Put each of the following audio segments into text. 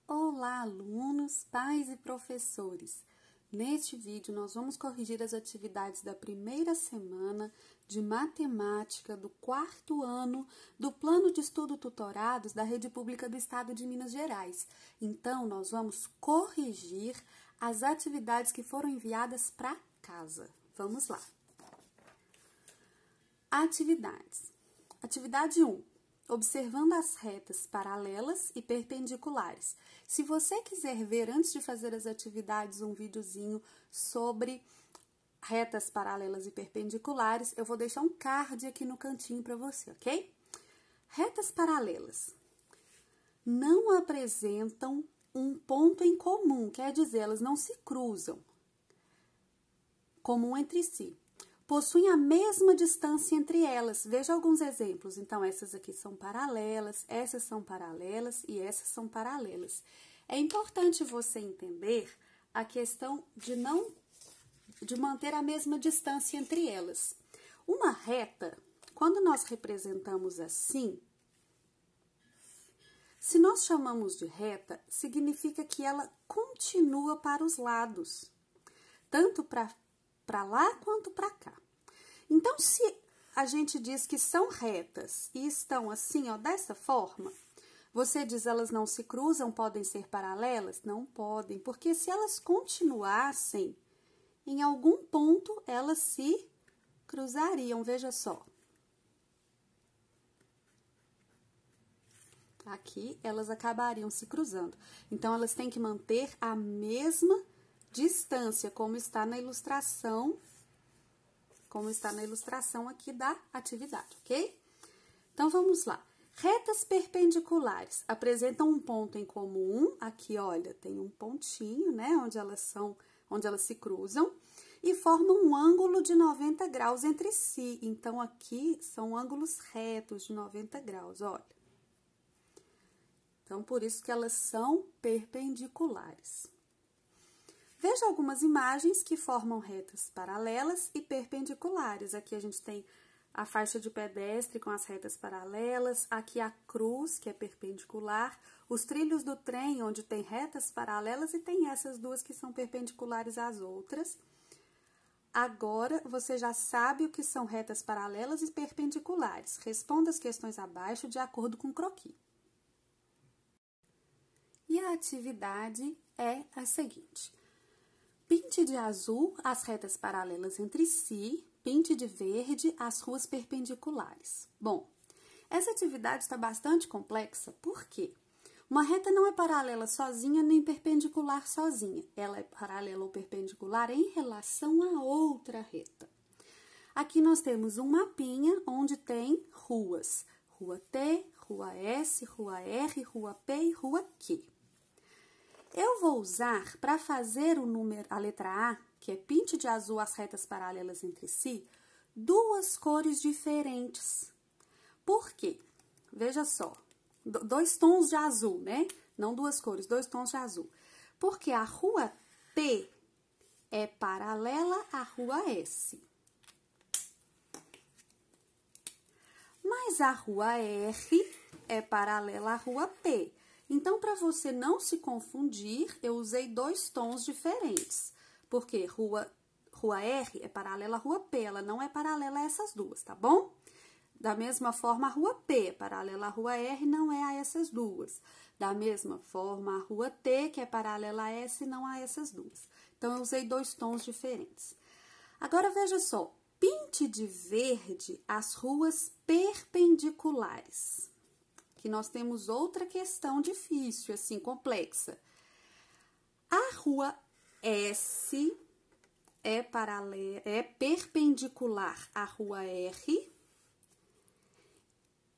Olá, alunos, pais e professores! Neste vídeo, nós vamos corrigir as atividades da primeira semana de matemática do quarto ano do Plano de Estudo Tutorados da Rede Pública do Estado de Minas Gerais. Então, nós vamos corrigir as atividades que foram enviadas para casa. Vamos lá. Atividades. Atividade 1. Observando as retas paralelas e perpendiculares. Se você quiser ver, antes de fazer as atividades, um videozinho sobre retas paralelas e perpendiculares, eu vou deixar um card aqui no cantinho para você, ok? Retas paralelas não apresentam um ponto em comum, quer dizer, elas não se cruzam, comum entre si. Possuem a mesma distância entre elas. Veja alguns exemplos. Então, essas aqui são paralelas, essas são paralelas e essas são paralelas. É importante você entender a questão de manter a mesma distância entre elas. Uma reta, quando nós representamos assim, se nós chamamos de reta, significa que ela continua para os lados, tanto para lá quanto para cá. Então, se a gente diz que são retas e estão assim, ó, dessa forma, você diz elas não se cruzam, podem ser paralelas? Não podem, porque se elas continuassem, em algum ponto elas se cruzariam, veja só. Aqui elas acabariam se cruzando. Então, elas têm que manter a mesma distância, como está na ilustração aqui da atividade, ok? Então, vamos lá. Retas perpendiculares apresentam um ponto em comum. Aqui, olha, tem um pontinho, né, onde elas se cruzam e formam um ângulo de 90 graus entre si. Então, aqui são ângulos retos de 90 graus, olha. Então, por isso que elas são perpendiculares. Veja algumas imagens que formam retas paralelas e perpendiculares. Aqui a gente tem a faixa de pedestre com as retas paralelas, aqui a cruz, que é perpendicular, os trilhos do trem, onde tem retas paralelas e tem essas duas que são perpendiculares às outras. Agora, você já sabe o que são retas paralelas e perpendiculares. Responda as questões abaixo de acordo com o croquis. E a atividade é a seguinte. Pinte de azul as retas paralelas entre si, pinte de verde as ruas perpendiculares. Bom, essa atividade está bastante complexa, por quê? Uma reta não é paralela sozinha nem perpendicular sozinha. Ela é paralela ou perpendicular em relação a outra reta. Aqui nós temos um mapinha onde tem ruas. Rua T, Rua S, Rua R, Rua P e Rua Q. Eu vou usar, para fazer a letra A, que é pinte de azul as retas paralelas entre si, duas cores diferentes. Por quê? Veja só, dois tons de azul, né? Não duas cores, dois tons de azul. Porque a rua T é paralela à rua S. Mas a rua R é paralela à rua P. Então, para você não se confundir, eu usei dois tons diferentes. Porque rua R é paralela à rua P, ela não é paralela a essas duas, tá bom? Da mesma forma, a rua P é paralela à rua R, não é a essas duas. Da mesma forma, a rua T, que é paralela a S, não a essas duas. Então, eu usei dois tons diferentes. Agora, veja só, pinte de verde as ruas perpendiculares. Que nós temos outra questão difícil, assim, complexa. A rua S é perpendicular à rua R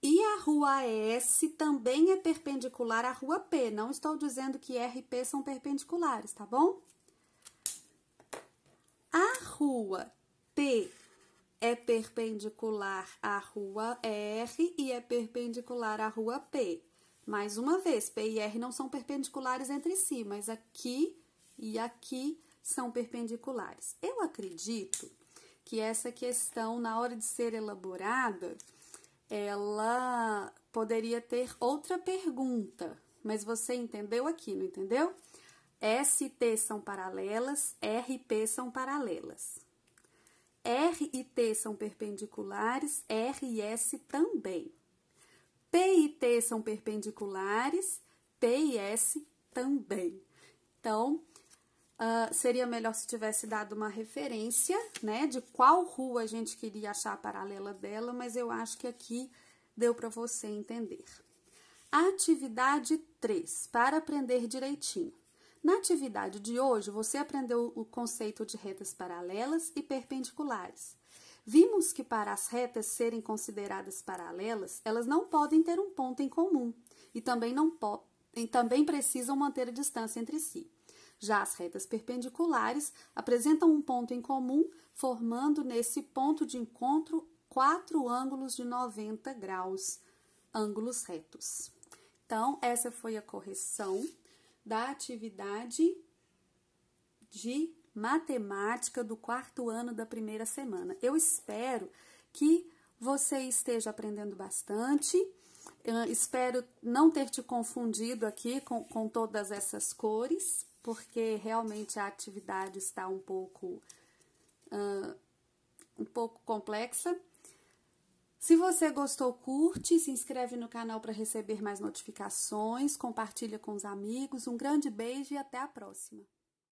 e a rua S também é perpendicular à rua P. Não estou dizendo que R e P são perpendiculares, tá bom? A rua T é perpendicular à rua R e é perpendicular à rua P. Mais uma vez, P e R não são perpendiculares entre si, mas aqui e aqui são perpendiculares. Eu acredito que essa questão, na hora de ser elaborada, ela poderia ter outra pergunta, mas você entendeu aqui, não entendeu? S e T são paralelas, R e P são paralelas. R e T são perpendiculares, R e S também. P e T são perpendiculares, P e S também. Então, seria melhor se tivesse dado uma referência, né, de qual rua a gente queria achar a paralela dela, mas eu acho que aqui deu para você entender. Atividade 3, para aprender direitinho. Na atividade de hoje, você aprendeu o conceito de retas paralelas e perpendiculares. Vimos que para as retas serem consideradas paralelas, elas não podem ter um ponto em comum e também precisam manter a distância entre si. Já as retas perpendiculares apresentam um ponto em comum, formando nesse ponto de encontro 4 ângulos de 90 graus, ângulos retos. Então, essa foi a correção da atividade de matemática do 4º ano da primeira semana. Eu espero que você esteja aprendendo bastante. Espero não ter te confundido aqui com todas essas cores, porque realmente a atividade está um pouco complexa. Se você gostou, curte, se inscreve no canal para receber mais notificações, compartilha com os amigos. Um grande beijo e até a próxima!